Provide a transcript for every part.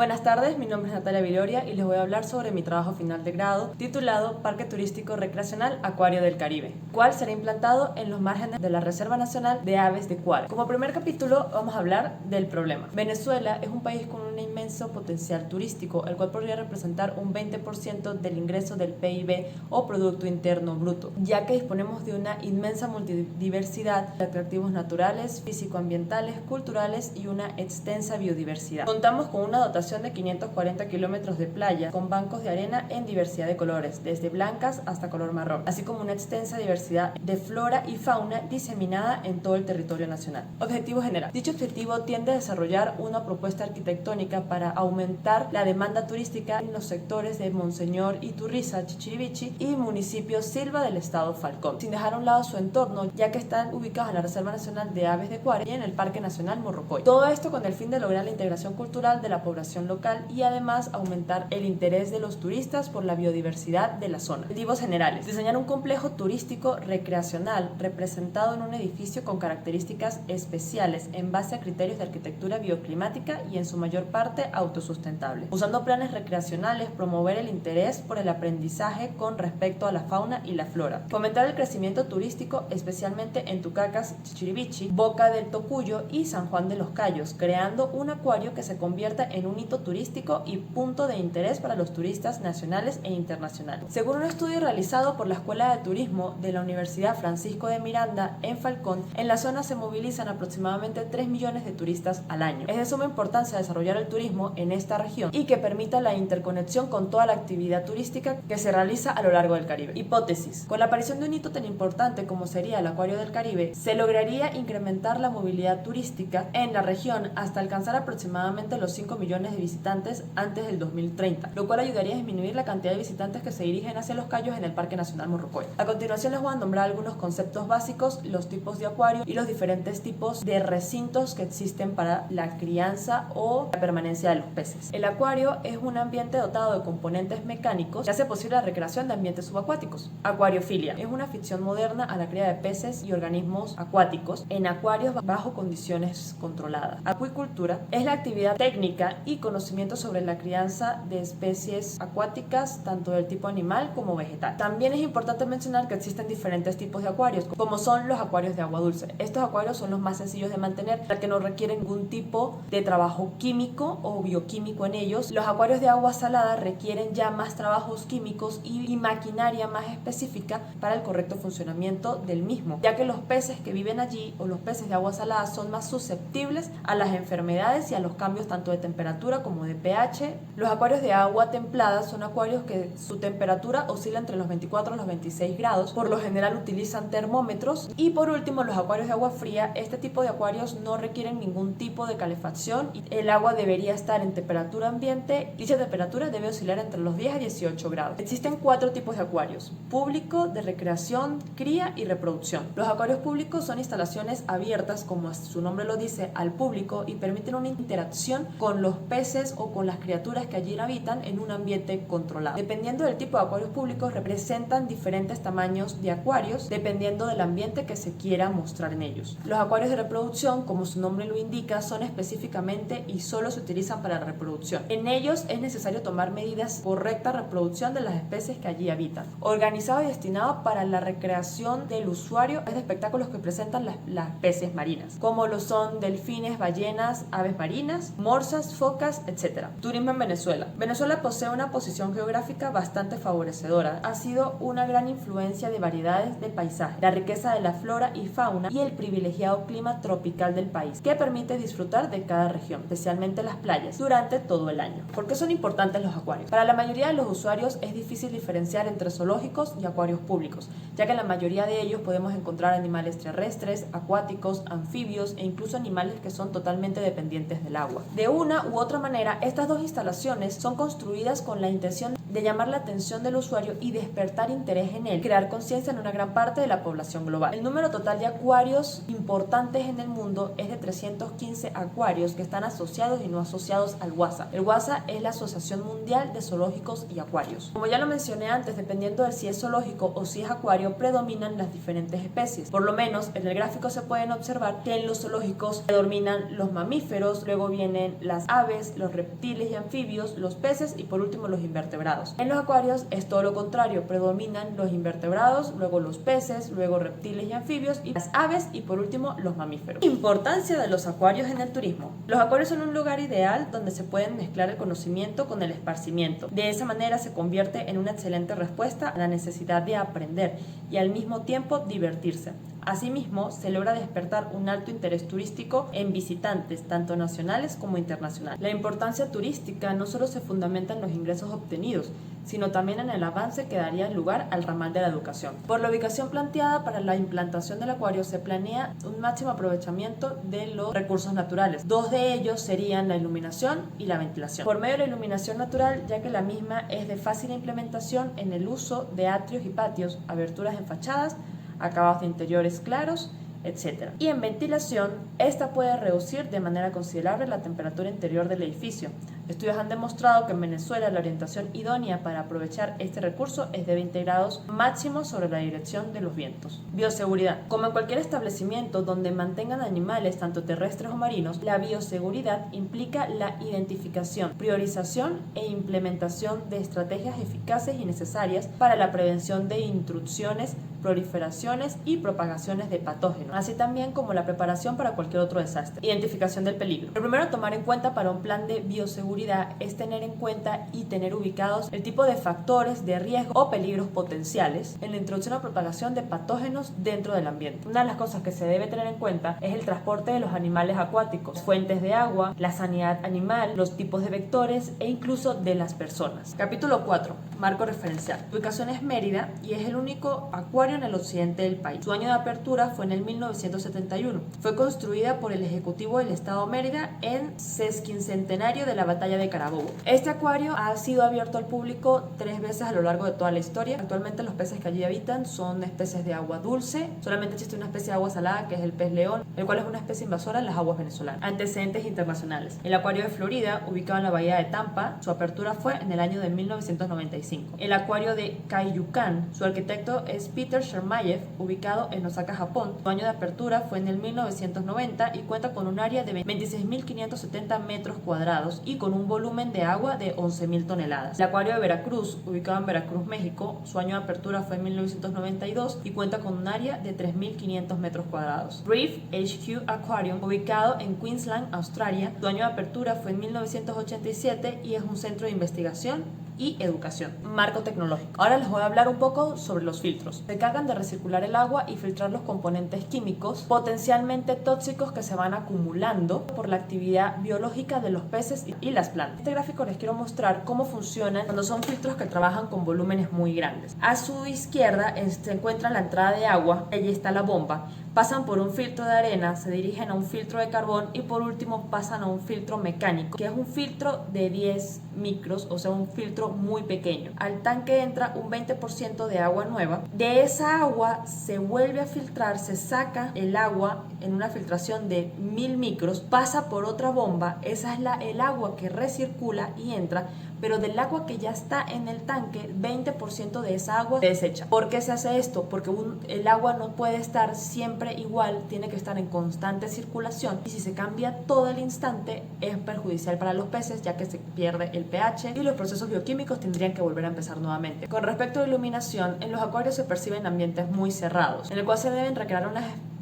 Buenas tardes, mi nombre es Natalia Viloria y les voy a hablar sobre mi trabajo final de grado titulado Parque Turístico Recreacional Acuario del Caribe, cual será implantado en los márgenes de la Reserva Nacional de Aves de Cuara. Como primer capítulo vamos a hablar del problema. Venezuela es un país con un inmenso potencial turístico, el cual podría representar un 20% del ingreso del PIB o Producto Interno Bruto, ya que disponemos de una inmensa multidiversidad de atractivos naturales, físico-ambientales, culturales y una extensa biodiversidad. Contamos con una dotación de 540 kilómetros de playa con bancos de arena en diversidad de colores, desde blancas hasta color marrón, así como una extensa diversidad de flora y fauna diseminada en todo el territorio nacional. Objetivo general. Dicho objetivo tiende a desarrollar una propuesta arquitectónica para aumentar la demanda turística en los sectores de Monseñor Iturriza, Chichirivichi y municipio Silva del estado Falcón, sin dejar a un lado su entorno, ya que están ubicados en la Reserva Nacional de Aves de Cuara y en el Parque Nacional Morrocoy. Todo esto con el fin de lograr la integración cultural de la población local y además aumentar el interés de los turistas por la biodiversidad de la zona. Objetivos generales. Diseñar un complejo turístico recreacional representado en un edificio con características especiales en base a criterios de arquitectura bioclimática y en su mayor parte autosustentable. Usando planes recreacionales, promover el interés por el aprendizaje con respecto a la fauna y la flora. Fomentar el crecimiento turístico especialmente en Tucacas, Chichirivichi, Boca del Tocuyo y San Juan de los Cayos, creando un acuario que se convierta en un hito turístico y punto de interés para los turistas nacionales e internacionales. Según un estudio realizado por la Escuela de Turismo de la Universidad Francisco de Miranda en Falcón, en la zona se movilizan aproximadamente 3 millones de turistas al año. Es de suma importancia desarrollar el turismo en esta región y que permita la interconexión con toda la actividad turística que se realiza a lo largo del Caribe. Hipótesis. Con la aparición de un hito tan importante como sería el Acuario del Caribe, se lograría incrementar la movilidad turística en la región hasta alcanzar aproximadamente los 5 millones de visitantes antes del 2030, lo cual ayudaría a disminuir la cantidad de visitantes que se dirigen hacia los cayos en el Parque Nacional Morrocoy. A continuación les voy a nombrar algunos conceptos básicos, los tipos de acuario y los diferentes tipos de recintos que existen para la crianza o la permanencia de los peces. El acuario es un ambiente dotado de componentes mecánicos que hace posible la recreación de ambientes subacuáticos. Acuariofilia es una afición moderna a la cría de peces y organismos acuáticos en acuarios bajo condiciones controladas. Acuicultura es la actividad técnica y conocimiento sobre la crianza de especies acuáticas, tanto del tipo animal como vegetal. También es importante mencionar que existen diferentes tipos de acuarios, como son los acuarios de agua dulce. Estos acuarios son los más sencillos de mantener, ya que no requieren ningún tipo de trabajo químico o bioquímico en ellos. Los acuarios de agua salada requieren ya más trabajos químicos y maquinaria más específica para el correcto funcionamiento del mismo, ya que los peces que viven allí o los peces de agua salada son más susceptibles a las enfermedades y a los cambios tanto de temperatura como de pH. Los acuarios de agua templada son acuarios que su temperatura oscila entre los 24 y los 26 grados, por lo general utilizan termómetros. Y por último, los acuarios de agua fría, este tipo de acuarios no requieren ningún tipo de calefacción y el agua debería estar en temperatura ambiente. Dicha temperatura debe oscilar entre los 10 a 18 grados. Existen 4 tipos de acuarios: público, de recreación, cría y reproducción. Los acuarios públicos son instalaciones abiertas, como su nombre lo dice, al público y permiten una interacción con los peces o con las criaturas que allí habitan en un ambiente controlado. Dependiendo del tipo de acuarios públicos, representan diferentes tamaños de acuarios dependiendo del ambiente que se quiera mostrar en ellos. Los acuarios de reproducción, como su nombre lo indica, son específicamente y solo se utilizan para la reproducción. En ellos es necesario tomar medidas correcta reproducción de las especies que allí habitan. Organizado y destinado para la recreación del usuario es de espectáculos que presentan las especies marinas, como lo son delfines, ballenas, aves marinas, morsas, focas, etc. Turismo en Venezuela. Venezuela posee una posición geográfica bastante favorecedora. Ha sido una gran influencia de variedades de paisaje, la riqueza de la flora y fauna y el privilegiado clima tropical del país, que permite disfrutar de cada región, especialmente las playas, durante todo el año. ¿Por qué son importantes los acuarios? Para la mayoría de los usuarios es difícil diferenciar entre zoológicos y acuarios públicos, ya que en la mayoría de ellos podemos encontrar animales terrestres, acuáticos, anfibios e incluso animales que son totalmente dependientes del agua. De una u otra manera, estas dos instalaciones son construidas con la intención de llamar la atención del usuario y despertar interés en él, crear conciencia en una gran parte de la población global. El número total de acuarios importantes en el mundo es de 315 acuarios que están asociados y no asociados al WASA. El WASA es la Asociación Mundial de Zoológicos y Acuarios. Como ya lo mencioné antes, dependiendo de si es zoológico o si es acuario, predominan las diferentes especies. Por lo menos en el gráfico se pueden observar que en los zoológicos predominan los mamíferos, luego vienen las aves, los reptiles y anfibios, los peces y por último los invertebrados. En los acuarios es todo lo contrario, predominan los invertebrados, luego los peces, luego reptiles y anfibios y las aves y por último los mamíferos. Importancia de los acuarios en el turismo. Los acuarios son un lugar ideal donde se pueden mezclar el conocimiento con el esparcimiento. De esa manera se convierte en una excelente respuesta a la necesidad de aprender y al mismo tiempo divertirse. Asimismo, se logra despertar un alto interés turístico en visitantes, tanto nacionales como internacionales. La importancia turística no solo se fundamenta en los ingresos obtenidos, sino también en el avance que daría lugar al ramal de la educación. Por la ubicación planteada para la implantación del acuario se planea un máximo aprovechamiento de los recursos naturales. Dos de ellos serían la iluminación y la ventilación. Por medio de la iluminación natural, ya que la misma es de fácil implementación en el uso de atrios y patios, aberturas en fachadas, acabados de interiores claros, etc. Y en ventilación, esta puede reducir de manera considerable la temperatura interior del edificio. Estudios han demostrado que en Venezuela la orientación idónea para aprovechar este recurso es de 20 grados máximo sobre la dirección de los vientos. Bioseguridad. Como en cualquier establecimiento donde mantengan animales, tanto terrestres o marinos, la bioseguridad implica la identificación, priorización e implementación de estrategias eficaces y necesarias para la prevención de intrusiones, proliferaciones y propagaciones de patógenos, así también como la preparación para cualquier otro desastre. Identificación del peligro. Lo primero a tomar en cuenta para un plan de bioseguridad es tener en cuenta y tener ubicados el tipo de factores de riesgo o peligros potenciales en la introducción o propagación de patógenos dentro del ambiente. Una de las cosas que se debe tener en cuenta es el transporte de los animales acuáticos, fuentes de agua, la sanidad animal, los tipos de vectores e incluso de las personas. Capítulo 4. Marco referencial. Su ubicación es Mérida y es el único acuario en el occidente del país. Su año de apertura fue en el 1971. Fue construida por el Ejecutivo del Estado Mérida en sesquicentenario de la Batalla de Carabobo. Este acuario ha sido abierto al público 3 veces a lo largo de toda la historia. Actualmente los peces que allí habitan son especies de agua dulce. Solamente existe una especie de agua salada que es el pez león, el cual es una especie invasora en las aguas venezolanas. Antecedentes internacionales. El acuario de Florida, ubicado en la bahía de Tampa, su apertura fue en el año de 1995. El acuario de Kaiyukan, su arquitecto es Peter Shermayev, ubicado en Osaka, Japón. Su año de apertura fue en el 1990 y cuenta con un área de 26.570 metros cuadrados y con un volumen de agua de 11.000 toneladas. El acuario de Veracruz, ubicado en Veracruz, México, su año de apertura fue en 1992 y cuenta con un área de 3.500 metros cuadrados. Reef HQ Aquarium, ubicado en Queensland, Australia, su año de apertura fue en 1987 y es un centro de investigación y educación. Marco tecnológico. Ahora les voy a hablar un poco sobre los filtros. Se encargan de recircular el agua y filtrar los componentes químicos potencialmente tóxicos que se van acumulando por la actividad biológica de los peces y las plantas. En este gráfico les quiero mostrar cómo funcionan cuando son filtros que trabajan con volúmenes muy grandes. A su izquierda se encuentra la entrada de agua, allí está la bomba. Pasan por un filtro de arena, se dirigen a un filtro de carbón y por último pasan a un filtro mecánico, que es un filtro de 10 micros, o sea un filtro muy pequeño. Al tanque entra un 20% de agua nueva. De esa agua se vuelve a filtrar, se saca el agua en una filtración de 1000 micros, pasa por otra bomba, esa es el agua que recircula y entra, pero del agua que ya está en el tanque, 20% de esa agua se desecha. ¿Por qué se hace esto? Porque el agua no puede estar siempre igual, tiene que estar en constante circulación y si se cambia todo el instante es perjudicial para los peces ya que se pierde el pH y los procesos bioquímicos tendrían que volver a empezar nuevamente. Con respecto a iluminación, en los acuarios se perciben ambientes muy cerrados, en el cual se deben recrear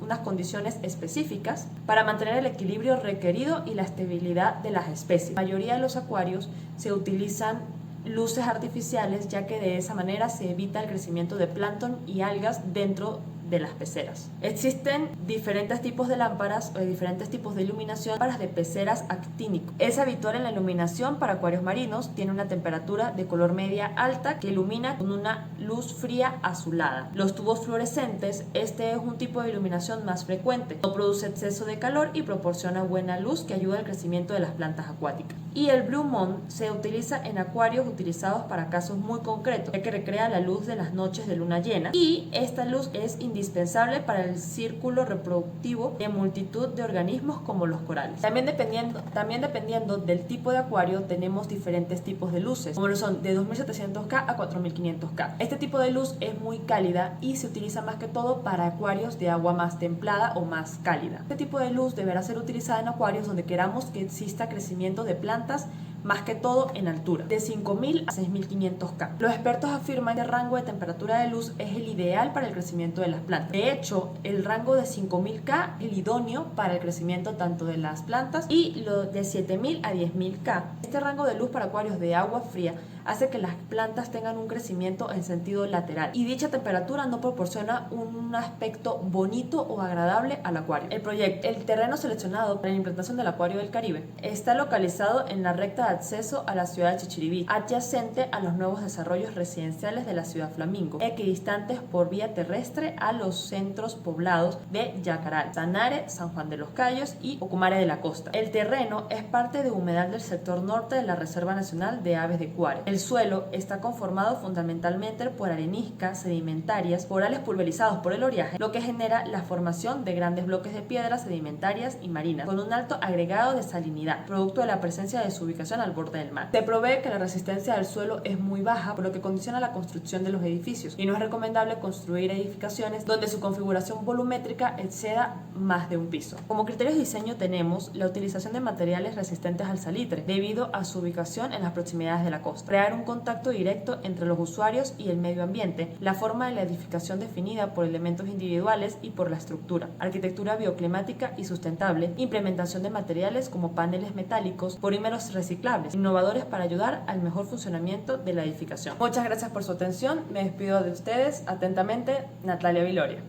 unas condiciones específicas para mantener el equilibrio requerido y la estabilidad de las especies. La mayoría de los acuarios se utilizan luces artificiales ya que de esa manera se evita el crecimiento de plancton y algas dentro de las peceras. Existen diferentes tipos de lámparas o diferentes tipos de iluminación para de peceras actínico. Es habitual en la iluminación para acuarios marinos, tiene una temperatura de color media alta que ilumina con una luz fría azulada. Los tubos fluorescentes, este es un tipo de iluminación más frecuente, no produce exceso de calor y proporciona buena luz que ayuda al crecimiento de las plantas acuáticas. Y el Blue Moon se utiliza en acuarios utilizados para casos muy concretos, ya que recrea la luz de las noches de luna llena, y esta luz es indispensable para el círculo reproductivo de multitud de organismos como los corales. También dependiendo del tipo de acuario tenemos diferentes tipos de luces, como lo son de 2700K a 4500K. Este tipo de luz es muy cálida y se utiliza más que todo para acuarios de agua más templada o más cálida. Este tipo de luz deberá ser utilizada en acuarios donde queramos que exista crecimiento de plantas, más que todo en altura, de 5000 a 6500K. Los expertos afirman que el rango de temperatura de luz es el ideal para el crecimiento de las plantas. De hecho, el rango de 5000K es el idóneo para el crecimiento tanto de las plantas, y lo de 7000 a 10000K. Este rango de luz para acuarios de agua fría hace que las plantas tengan un crecimiento en sentido lateral, y dicha temperatura no proporciona un aspecto bonito o agradable al acuario. El terreno seleccionado para la implantación del acuario del Caribe está localizado en la recta de acceso a la ciudad de Chichiriviche, adyacente a los nuevos desarrollos residenciales de la ciudad Flamingo, equidistantes por vía terrestre a los centros poblados de Yacaral, Sanare, San Juan de los Cayos y Ocumare de la Costa. El terreno es parte de humedal del sector norte de la Reserva Nacional de Aves de Cuare. El suelo está conformado fundamentalmente por areniscas sedimentarias, corales pulverizados por el oleaje, lo que genera la formación de grandes bloques de piedras sedimentarias y marinas, con un alto agregado de salinidad, producto de la presencia de su ubicación al borde del mar. Se provee que la resistencia del suelo es muy baja, por lo que condiciona la construcción de los edificios, y no es recomendable construir edificaciones donde su configuración volumétrica exceda más de un piso. Como criterios de diseño tenemos la utilización de materiales resistentes al salitre, debido a su ubicación en las proximidades de la costa, crear un contacto directo entre los usuarios y el medio ambiente, la forma de la edificación definida por elementos individuales y por la estructura, arquitectura bioclimática y sustentable, implementación de materiales como paneles metálicos, polímeros reciclables, innovadores para ayudar al mejor funcionamiento de la edificación. Muchas gracias por su atención, me despido de ustedes, atentamente, Natalia Viloria.